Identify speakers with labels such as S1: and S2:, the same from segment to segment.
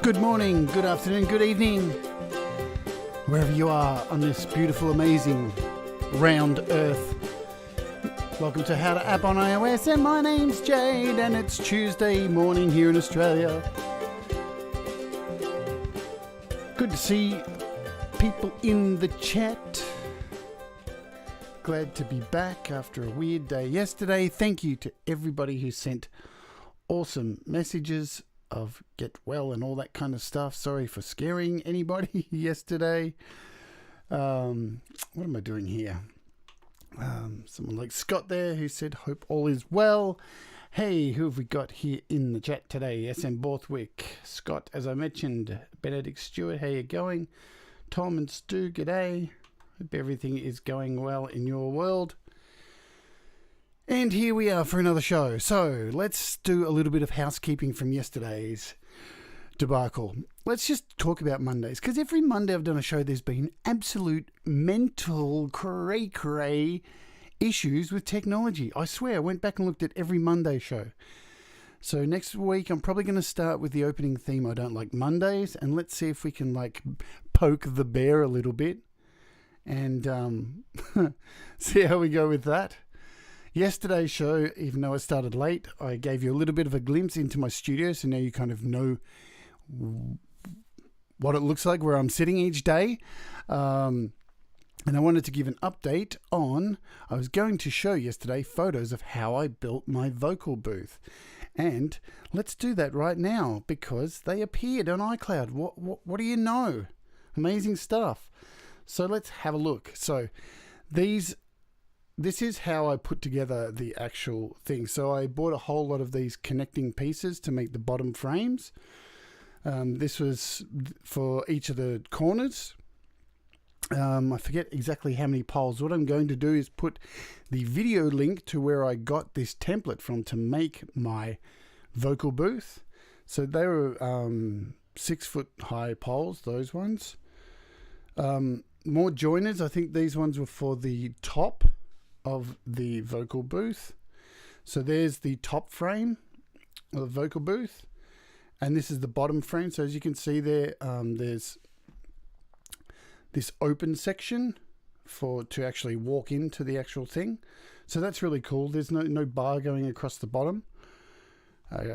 S1: Good morning, good afternoon, good evening, wherever you are on this beautiful, amazing, round earth. Welcome to How to App on iOS, and my name's Jade, and it's Tuesday morning here in Australia. Good to see people in the chat. Glad to be back after a weird day yesterday. Thank you to everybody who sent awesome messages of get well and all that kind of stuff. Sorry for scaring anybody yesterday. What am I doing here? Someone like Scott there who said hope all is well. Hey, who have we got here in the chat today? SM Borthwick, Scott, as I mentioned, Benedict Stewart, how you going? Tom and Stu, g'day. Hope everything is going well in your world. And here we are for another show. So let's do a little bit of housekeeping from yesterday's debacle. Let's just talk about Mondays, because every Monday I've done a show, there's been absolute mental cray-cray issues with technology. I swear, I went back and looked at every Monday show. So next week I'm probably going to start with the opening theme, I don't like Mondays, and let's see if we can like poke the bear a little bit and see how we go with that. Yesterday's show, even though I started late, I gave you a little bit of a glimpse into my studio, so now you kind of know what it looks like where I'm sitting each day. And I wanted to give an update on, I was going to show yesterday photos of how I built my vocal booth. And let's do that right now, because they appeared on iCloud. What do you know? Amazing stuff. So let's have a look. So this is how I put together the actual thing. So I bought a whole lot of these connecting pieces to make the bottom frames. This was for each of the corners. I forget exactly how many poles. What I'm going to do is put the video link to where I got this template from to make my vocal booth. So they were 6 foot high poles, those ones. More joiners. I think these ones were for the top of the vocal booth. So there's the top frame of the vocal booth, and this is the bottom frame. So as you can see there, there's this open section to actually walk into the actual thing. So that's really cool. There's no bar going across the bottom.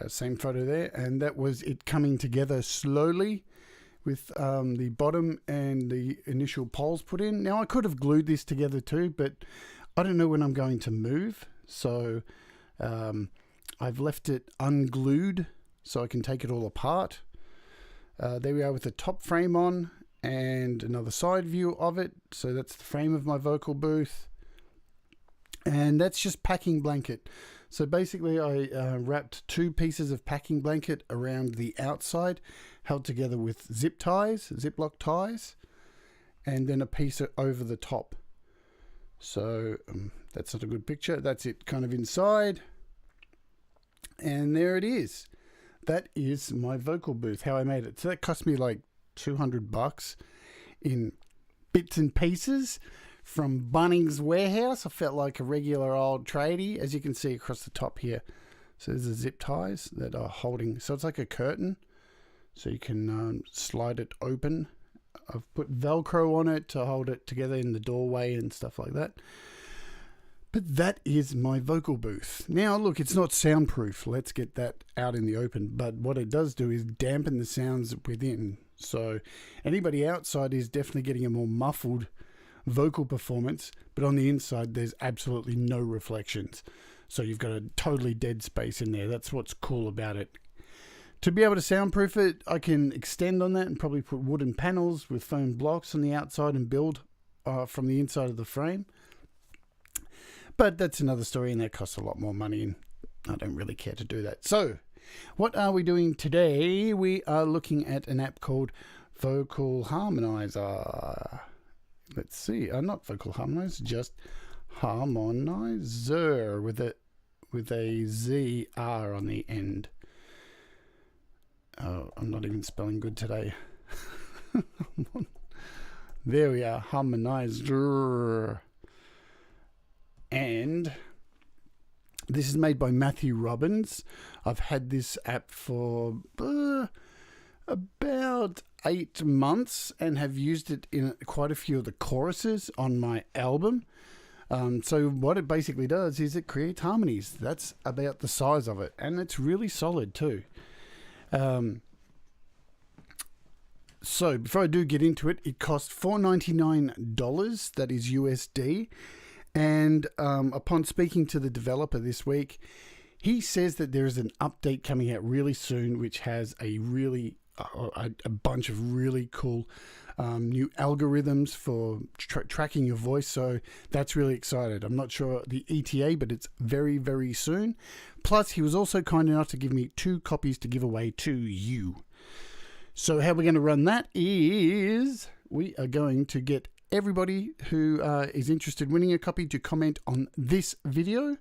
S1: Same photo there, and that was it coming together slowly with the bottom and the initial poles put in. Now I could have glued this together too, but I don't know when I'm going to move, so I've left it unglued so I can take it all apart. There we are with the top frame on and another side view of it. So that's the frame of my vocal booth, and that's just packing blanket. So basically I wrapped 2 pieces of packing blanket around the outside, held together with Ziploc ties, and then a piece over the top. So that's not a good picture. That's it kind of inside. And there it is. That is my vocal booth, how I made it. So that cost me like $200 in bits and pieces from Bunnings Warehouse. I felt like a regular old tradie, as you can see across the top here. So there's the zip ties that are holding. So it's like a curtain. So you can slide it open. I've put Velcro on it to hold it together in the doorway and stuff like that. But that is my vocal booth. Now, look, it's not soundproof. Let's get that out in the open. But what it does do is dampen the sounds within. So anybody outside is definitely getting a more muffled vocal performance. But on the inside, there's absolutely no reflections. So you've got a totally dead space in there. That's what's cool about it. To be able to soundproof it, I can extend on that and probably put wooden panels with foam blocks on the outside and build from the inside of the frame. But that's another story, and that costs a lot more money, and I don't really care to do that. So what are we doing today? We are looking at an app called Vocal Harmonizr. Let's see. Not Vocal Harmonizr, just Harmonizr with a Z-R on the end. Oh, I'm not even spelling good today. There we are, Harmonizr. And this is made by Matthew Robbins. I've had this app for about 8 months and have used it in quite a few of the choruses on my album. So what it basically does is it creates harmonies. That's about the size of it, and it's really solid too. So before I do get into it, it cost $499, that is USD. And upon speaking to the developer this week, he says that there is an update coming out really soon, which has a bunch of really cool new algorithms for tracking your voice. So that's really excited. I'm not sure the ETA, but it's very, very soon. Plus, he was also kind enough to give me 2 copies to give away to you. So how we're going to run that is we are going to get everybody who is interested in winning a copy to comment on this video.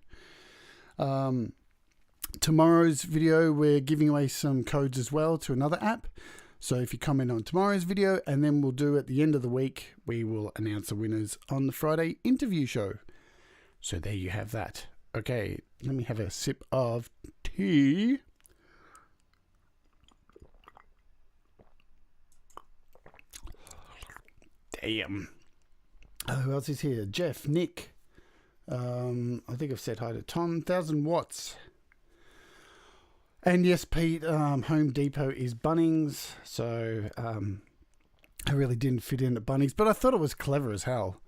S1: Tomorrow's video, we're giving away some codes as well to another app. So if you comment on tomorrow's video, and then we'll do at the end of the week, we will announce the winners on the Friday interview show. So there you have that. Okay, let me have a sip of tea. Damn. Who else is here? Jeff, Nick. I think I've said hi to Tom. 1000 watts. And yes, Pete, Home Depot is Bunnings. So I really didn't fit in at Bunnings, but I thought it was clever as hell.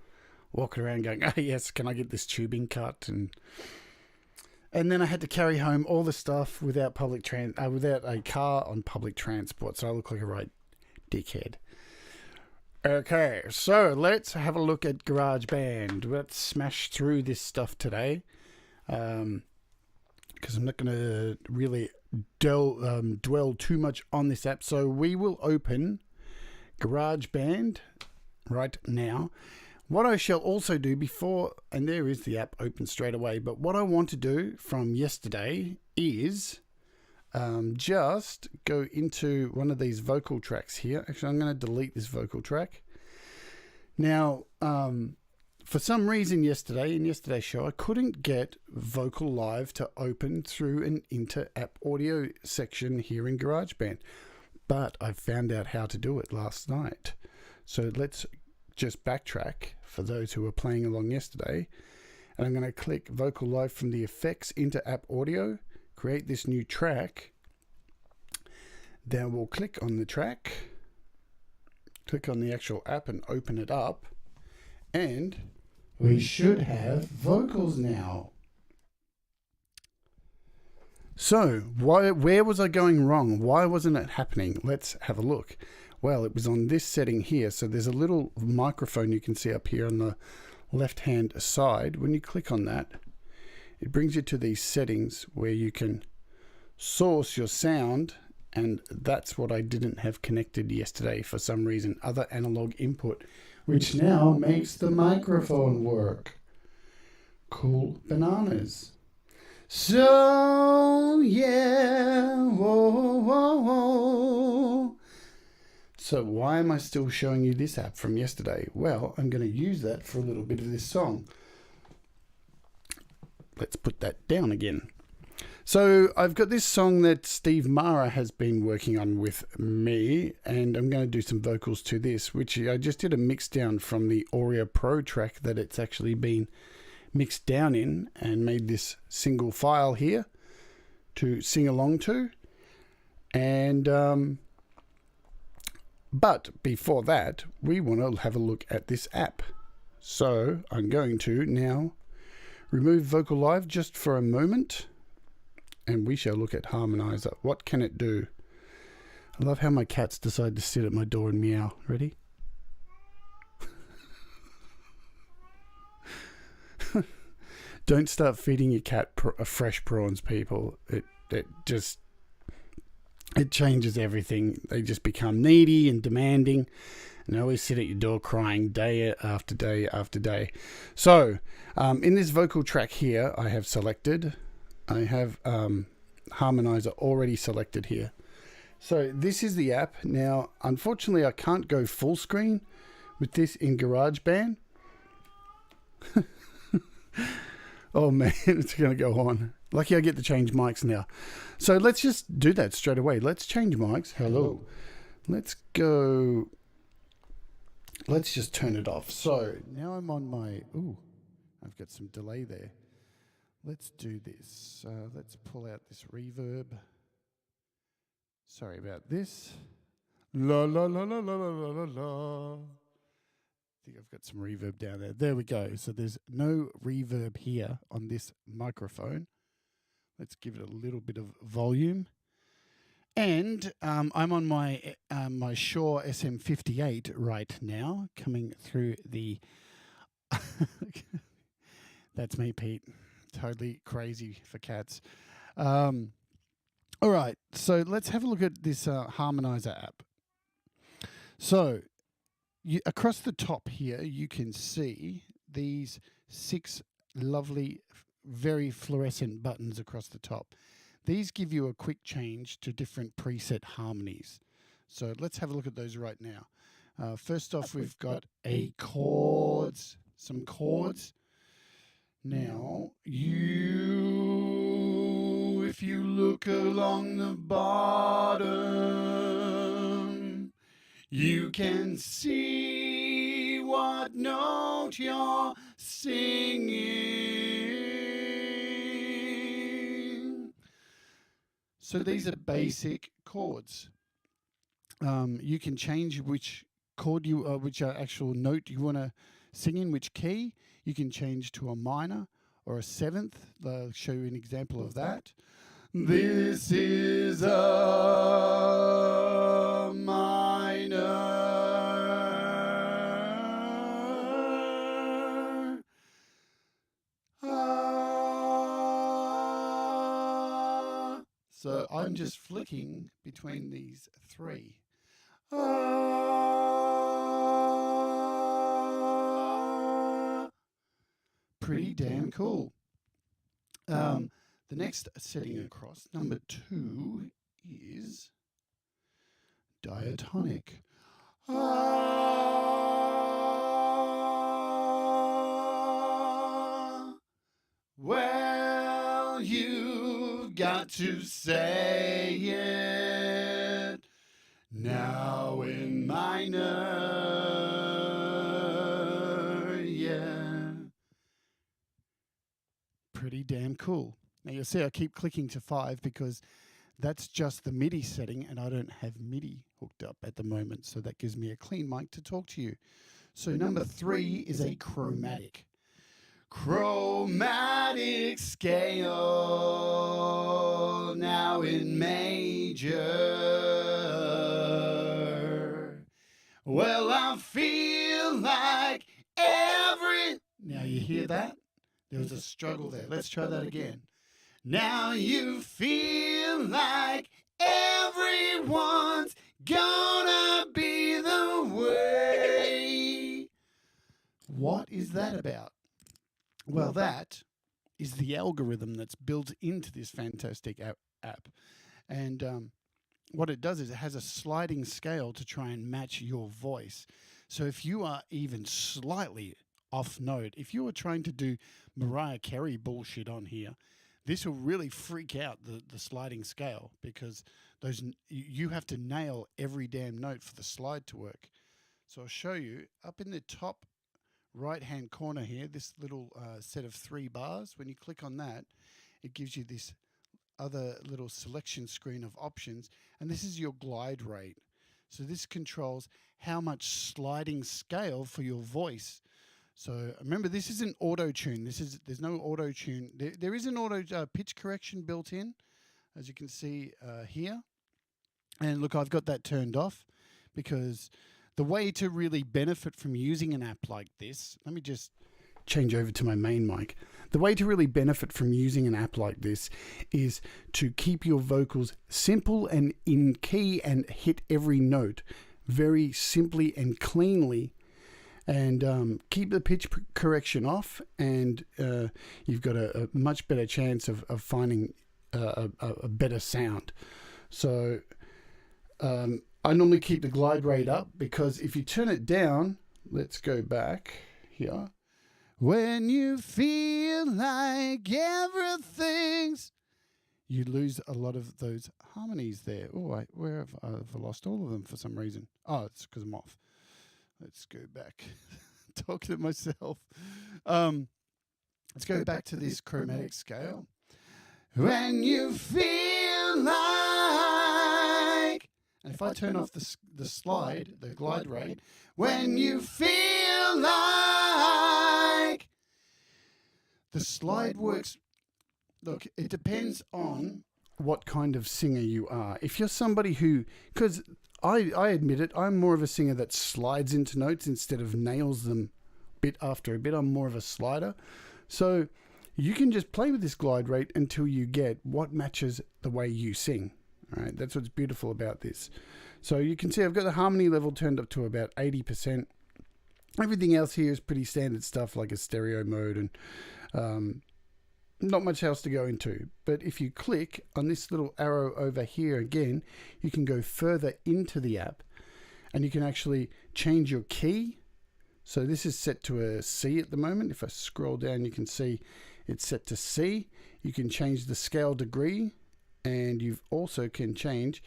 S1: Walking around going, oh yes, can I get this tubing cut? And then I had to carry home all the stuff without without a car on public transport. So I look like a right dickhead. Okay, so let's have a look at GarageBand. Let's smash through this stuff today, because I'm not going to really dwell too much on this app. So we will open GarageBand right now. What I shall also do before, and there is the app open straight away, but what I want to do from yesterday is just go into one of these vocal tracks here. Actually, I'm going to delete this vocal track. Now, for some reason yesterday, in yesterday's show, I couldn't get Vocal Live to open through an inter-app audio section here in GarageBand. But I found out how to do it last night. So let's just backtrack for those who were playing along yesterday. And I'm going to click Vocal Live from the effects inter-app audio. Create this new track. Then we'll click on the track, click on the actual app and open it up, and we should have vocals now. So where was I going wrong? Why wasn't it happening? Let's have a look. Well, it was on this setting here. So there's a little microphone you can see up here on the left hand side. When you click on that, it brings you to these settings where you can source your sound, and that's what I didn't have connected yesterday for some reason, other analog input, which now makes the microphone work. Cool bananas. So yeah, whoa, whoa, whoa. So why am I still showing you this app from yesterday? Well, I'm going to use that for a little bit of this song. Let's put that down again. So I've got this song that Steve Mara has been working on with me, and I'm going to do some vocals to this, which I just did a mix down from the Auria Pro track that it's actually been mixed down in, and made this single file here to sing along to. And but before that, we want to have a look at this app. So I'm going to now remove Vocal Live just for a moment, and we shall look at Harmonizr. What can it do? I love how my cats decide to sit at my door and meow. Ready? Don't start feeding your cat fresh prawns, people. It changes everything. They just become needy and demanding, and they always sit at your door crying day after day after day. So in this vocal track here, I have Harmonizr already selected here. So this is the app. Now, unfortunately, I can't go full screen with this in GarageBand. Oh man, it's going to go on. Lucky I get to change mics now. So let's just do that straight away. Let's change mics. Hello. Let's go. Let's just turn it off. So now I'm on my, ooh, I've got some delay there. Let's do this. Let's pull out this reverb. Sorry about this. La la la la la la la la. I think I've got some reverb down there. There we go. So there's no reverb here on this microphone. Let's give it a little bit of volume. And I'm on my my Shure SM58 right now, coming through the. That's me, Pete. Totally crazy for cats. All right, so let's have a look at this Harmonizr app. So across the top here, you can see these 6 lovely, very fluorescent buttons across the top. These give you a quick change to different preset harmonies. So let's have a look at those right now. First off, we've got some chords. Now, if you look along the bottom, you can see what note you're singing. So these are basic chords. You can change which chord which actual note you want to sing in, which key. You can change to a minor or a 7th. I'll show you an example of that. This is a minor. So I'm just flicking between these 3. Pretty damn cool. The next setting across, number 2, is diatonic. Well, you've got to say it now in minor, yeah. Pretty damn cool. Now you'll see I keep clicking to 5 because that's just the MIDI setting and I don't have MIDI hooked up at the moment, so that gives me a clean mic to talk to you. So number 3 is a chromatic. Chromatic scale, now in major. Well, I feel like Now you hear that? There was a struggle there. Let's try that again. Now you feel like everyone's gonna be the way. What is that about? Well, that is the algorithm that's built into this fantastic app. And what it does is it has a sliding scale to try and match your voice. So if you are even slightly off note, if you are trying to do Mariah Carey bullshit on here, this will really freak out the sliding scale, because you have to nail every damn note for the slide to work. So I'll show you up in the top right-hand corner here, this little set of 3 bars. When you click on that, it gives you this other little selection screen of options, and this is your glide rate. So this controls how much sliding scale for your voice. So remember, this isn't auto-tune. There's no auto-tune. There is an auto pitch correction built in, as you can see here. And look, I've got that turned off, because the way to really benefit from using an app like this, let me just change over to my main mic. The way to really benefit from using an app like this is to keep your vocals simple and in key and hit every note very simply and cleanly, and keep the pitch correction off, and you've got a much better chance of finding a better sound. So I normally keep the glide rate up, because if you turn it down, let's go back here. When you feel like everything's you lose a lot of those harmonies there. Oh, where have I lost all of them for some reason? Oh, it's because I'm off. Let's go back. Talking to myself. Let's go back to this chromatic scale. When you feel like, and if I turn off the slide, the glide rate, when you feel like, the slide works. Look, it depends on what kind of singer you are. If you're somebody who, because I admit it, I'm more of a singer that slides into notes instead of nails them bit after a bit. I'm more of a slider. So you can just play with this glide rate until you get what matches the way you sing. All right, that's what's beautiful about this. So you can see I've got the harmony level turned up to about 80%. Everything else here is pretty standard stuff like a stereo mode and not much else to go into. But if you click on this little arrow over here again, you can go further into the app and you can actually change your key. So this is set to a C at the moment. If I scroll down, you can see it's set to C. You can change the scale degree, and you also can change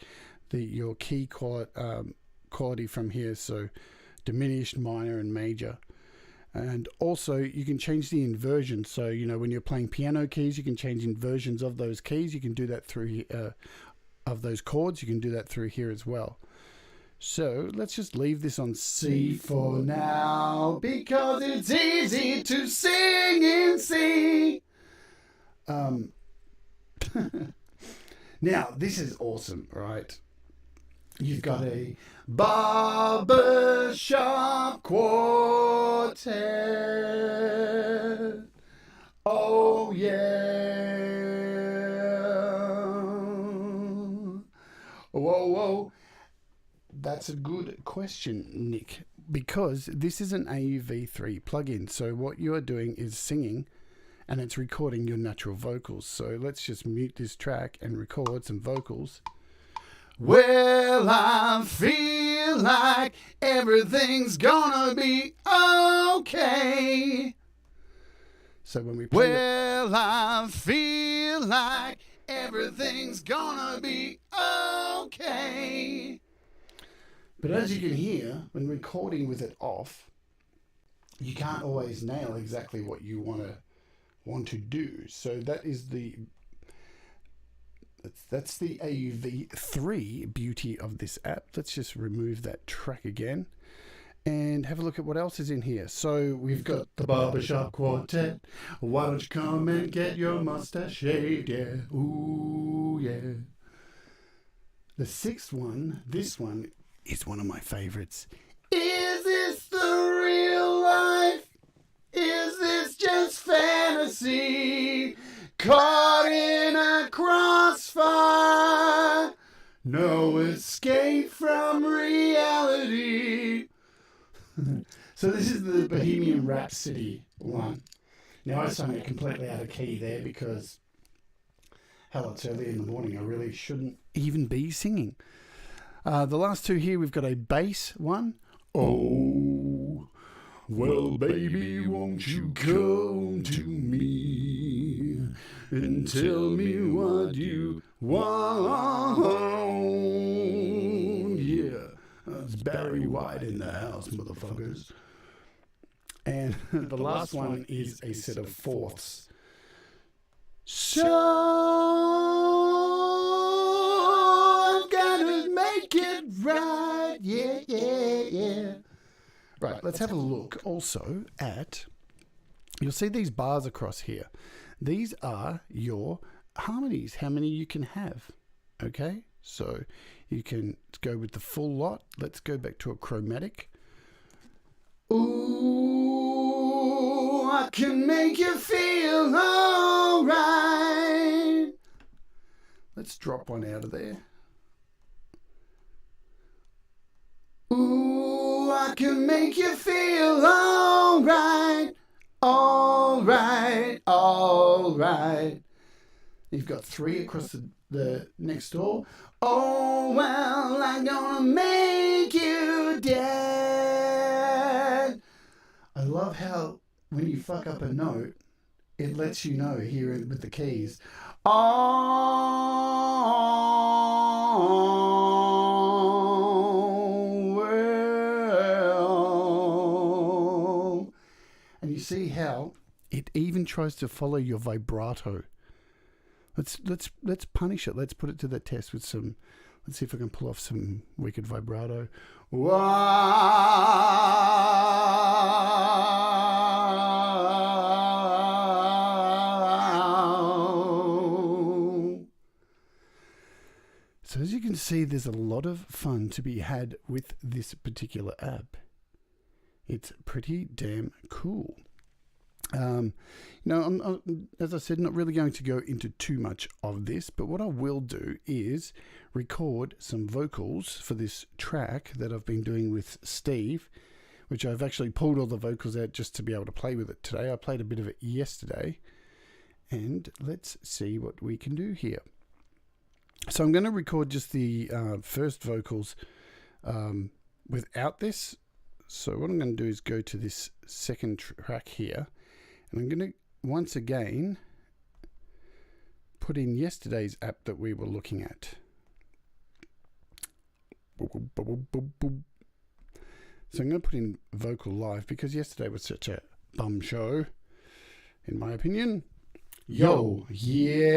S1: your key quality from here. So diminished, minor, and major. And also you can change the inversion. So, you know, when you're playing piano keys, you can change inversions of those keys. You can do that through of those chords. You can do that through here as well. So let's just leave this on C for now because it's easy to sing in C. Now, this is awesome, right? You've got a barbershop quartet. Oh, yeah. Whoa, whoa. That's a good question, Nick, because this is an AUV3 plugin. So what you are doing is singing and it's recording your natural vocals. So let's just mute this track and record some vocals. Well, I feel like everything's gonna be okay. So when we play well, I feel like everything's gonna be okay. But as you can hear, when recording with it off, you can't always nail exactly what you want to do. So that is that's the AUV3 beauty of this app. Let's just remove that track again and have a look at what else is in here. So we've got the barbershop quartet. Why don't you come and get your mustache shaved? Yeah, ooh yeah. The sixth one, this one is one of my favorites. Is this the real life? Is this just fantasy? Caught in a crossfire, no escape from reality. So this is the Bohemian Rhapsody one. Now I sung it completely out of key there because, hell, it's early in the morning. I really shouldn't even be singing. The last two here, we've got a bass one. Oh, well, baby, won't you come to me and tell me what you want? Yeah, that's Barry White in the house, motherfuckers. And the last one is a set of fourths. So I've got to make it right. Yeah, yeah, yeah. Right, let's have a look also at, you'll see these bars across here. These are your harmonies, how many you can have. Okay, so you can go with the full lot. Let's go back to a chromatic. Ooh, I can make you feel alright. Let's drop one out of there. Ooh, I can make you feel alright. Alright, alright. You've got three across the next door. Oh, well, I'm gonna make you dead. I love how when you fuck up a note, it lets you know here with the keys. Oh, well. And you see how it even tries to follow your vibrato. Let's punish it. Let's put it to the test with some. Let's see if I can pull off some wicked vibrato. Wow. So as you can see, there's a lot of fun to be had with this particular app. It's pretty damn cool. As I said, not really going to go into too much of this, but what I will do is record some vocals for this track that I've been doing with Steve, which I've actually pulled all the vocals out just to be able to play with it today. I played a bit of it yesterday, and let's see what we can do here. So I'm going to record just the first vocals without this. So what I'm going to do is go to this second track here, and I'm going to once again put in yesterday's app that we were looking at. So I'm going to put in vocal live because yesterday was such a bum show, in my opinion. Yo, yeah.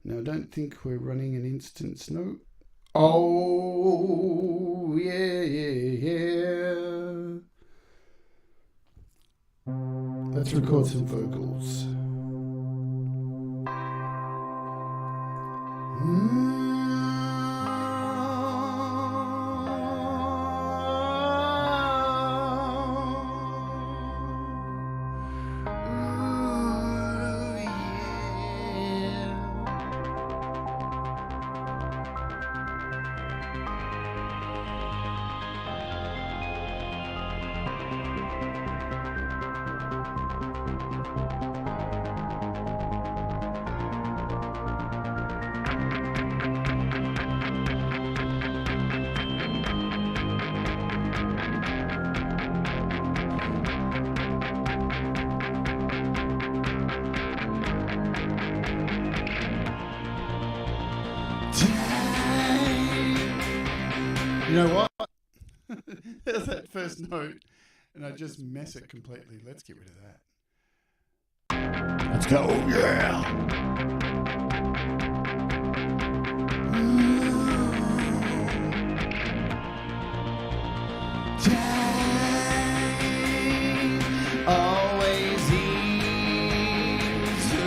S1: Now, I don't think we're running an instance. No. Oh, yeah. Let's record some vocals. You know what? There's that first note, and I just mess it completely. Let's get rid of that. Let's go, yeah! Time always seems to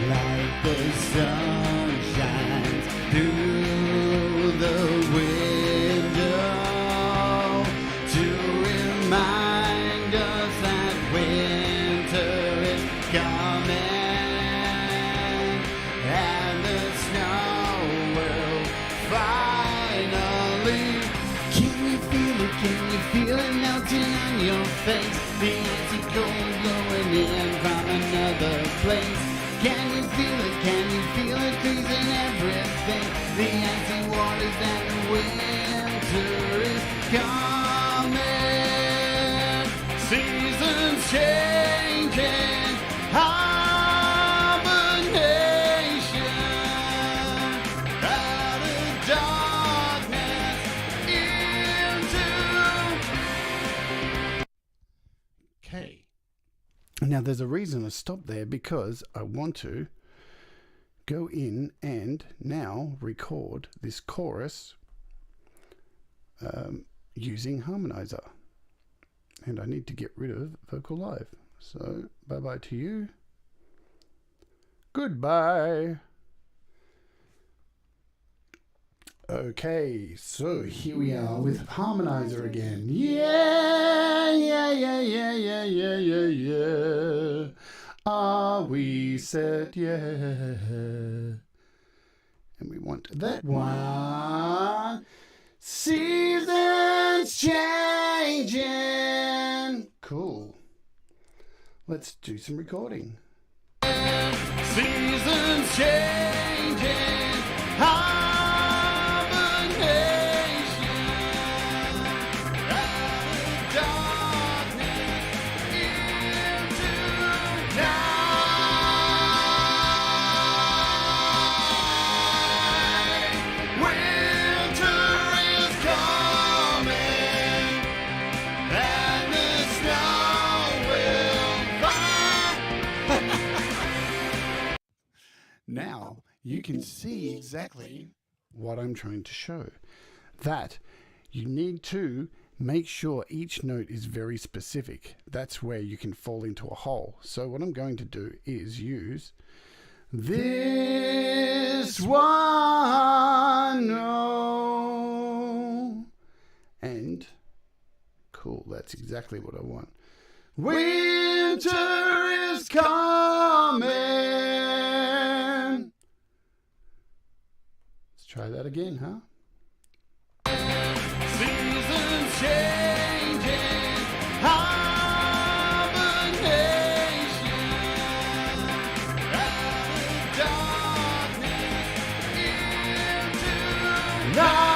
S1: like the sun shines through the window to remind us that winter is coming and the snow will finally. Can you feel it? Can you feel it melting on your face? The icy cold blowing in from another place. Can you feel it? Can you feel it freezing everything? The icy waters and winter is coming. Seasons changing, hibernation, out of darkness into. Okay. Now, there's a reason I stopped there because I want to go in and now record this chorus using Harmonizr. And I need to get rid of Vocal Live. So, bye-bye to you. Goodbye. Okay, so here we are with Harmonizr again. Yeah, yeah, yeah, yeah, yeah, yeah, yeah, yeah. Are we set? Yeah. And we want that one. Seasons changing. Cool. Let's do some recording. Seasons changing. Hibernation. can see exactly what I'm trying to show. That you need to make sure each note is very specific. That's where you can fall into a hole. So what I'm going to do is use this one. Oh, and cool, that's exactly what I want. Winter is coming. Let's try that again, huh? Seasons changing, hibernation, out of darkness into light.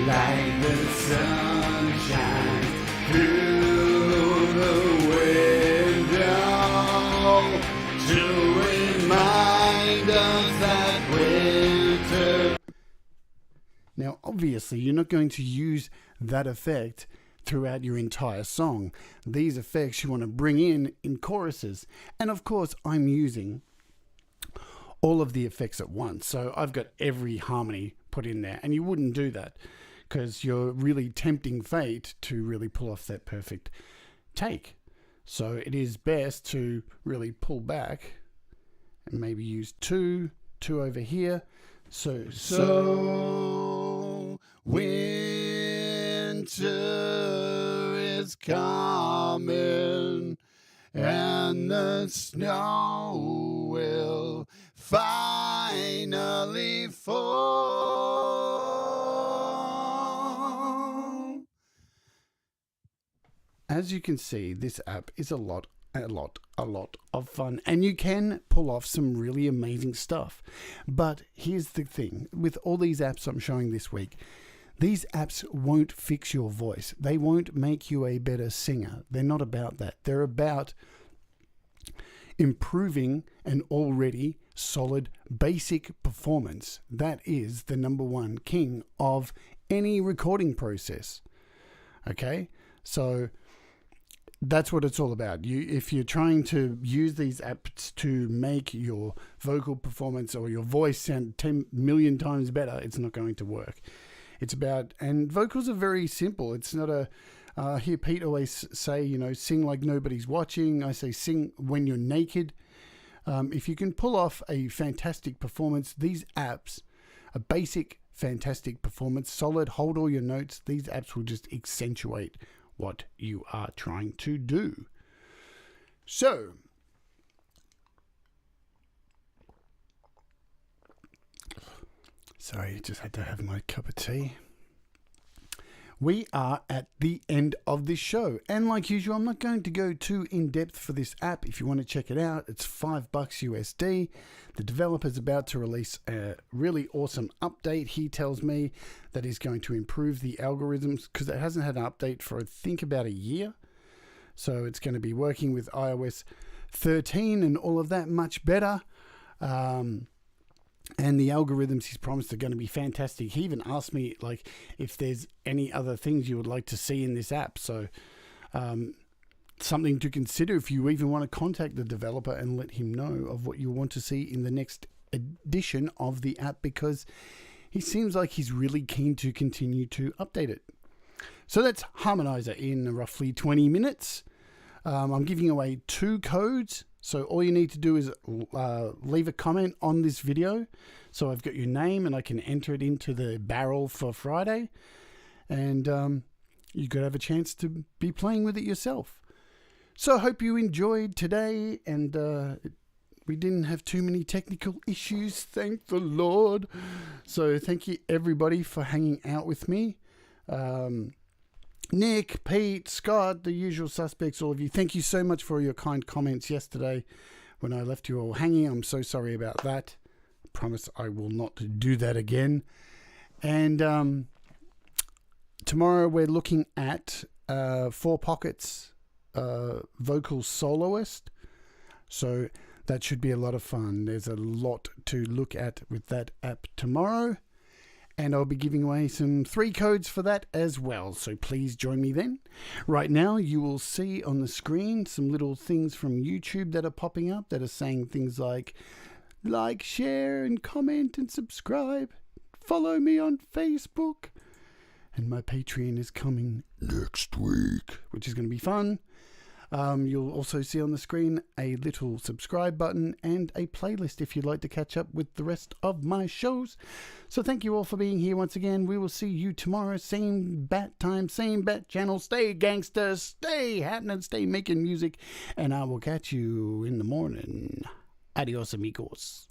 S1: Like the sunshine through the window to remind us that winter. Now, obviously, you're not going to use that effect throughout your entire song. These effects you want to bring in choruses. And of course, I'm using all of the effects at once. So I've got every harmony put in there, and you wouldn't do that because you're really tempting fate to really pull off that perfect take. So it is best to really pull back and maybe use two over here. So winter is coming and the snow will finally fall. As you can see, this app is a lot of fun, and you can pull off some really amazing stuff. But here's the thing, with all these apps I'm showing this week, these apps won't fix your voice. They won't make you a better singer. They're not about that. They're about improving an already solid basic performance. That is the number one king of any recording process. Okay? So that's what it's all about. If you're trying to use these apps to make your vocal performance or your voice sound 10 million times better, it's not going to work. It's about, and vocals are very simple. It's not a, hear Pete always say, sing like nobody's watching. I say sing when you're naked. If you can pull off a fantastic performance, these apps, a basic fantastic performance, solid, hold all your notes, these apps will just accentuate what you are trying to do. So, sorry, just had to have my cup of tea. We are at the end of this show, and like usual, I'm not going to go too in depth for this app. If you want to check it out, it's $5 USD. The developer's about to release a really awesome update. He tells me that he's going to improve the algorithms because it hasn't had an update for, I think, about a year. So it's going to be working with iOS 13 and all of that much better. And the algorithms he's promised are going to be fantastic. He even asked me if there's any other things you would like to see in this app. So something to consider if you even want to contact the developer and let him know of what you want to see in the next edition of the app, because he seems like he's really keen to continue to update it. So that's Harmonizr in roughly 20 minutes. I'm giving away 2 codes. So all you need to do is leave a comment on this video. So I've got your name and I can enter it into the barrel for Friday. And you could have a chance to be playing with it yourself. So I hope you enjoyed today, and we didn't have too many technical issues, thank the Lord. So thank you everybody for hanging out with me. Nick, Pete, Scott, the usual suspects, all of you, thank you so much for your kind comments yesterday when I left you all hanging. I'm so sorry about that. I promise I will not do that again. And tomorrow we're looking at 4 Pockets vocal soloist. So that should be a lot of fun. There's a lot to look at with that app tomorrow. And I'll be giving away some 3 codes for that as well. So please join me then. Right now, you will see on the screen some little things from YouTube that are popping up that are saying things like, share, and comment, and subscribe. Follow me on Facebook. And my Patreon is coming next week, which is going to be fun. You'll also see on the screen a little subscribe button and a playlist if you'd like to catch up with the rest of my shows. So thank you all for being here once again. We will see you tomorrow, same bat time, same bat channel. Stay gangsters, stay happening, stay making music, and I will catch you in the morning. Adios, amigos.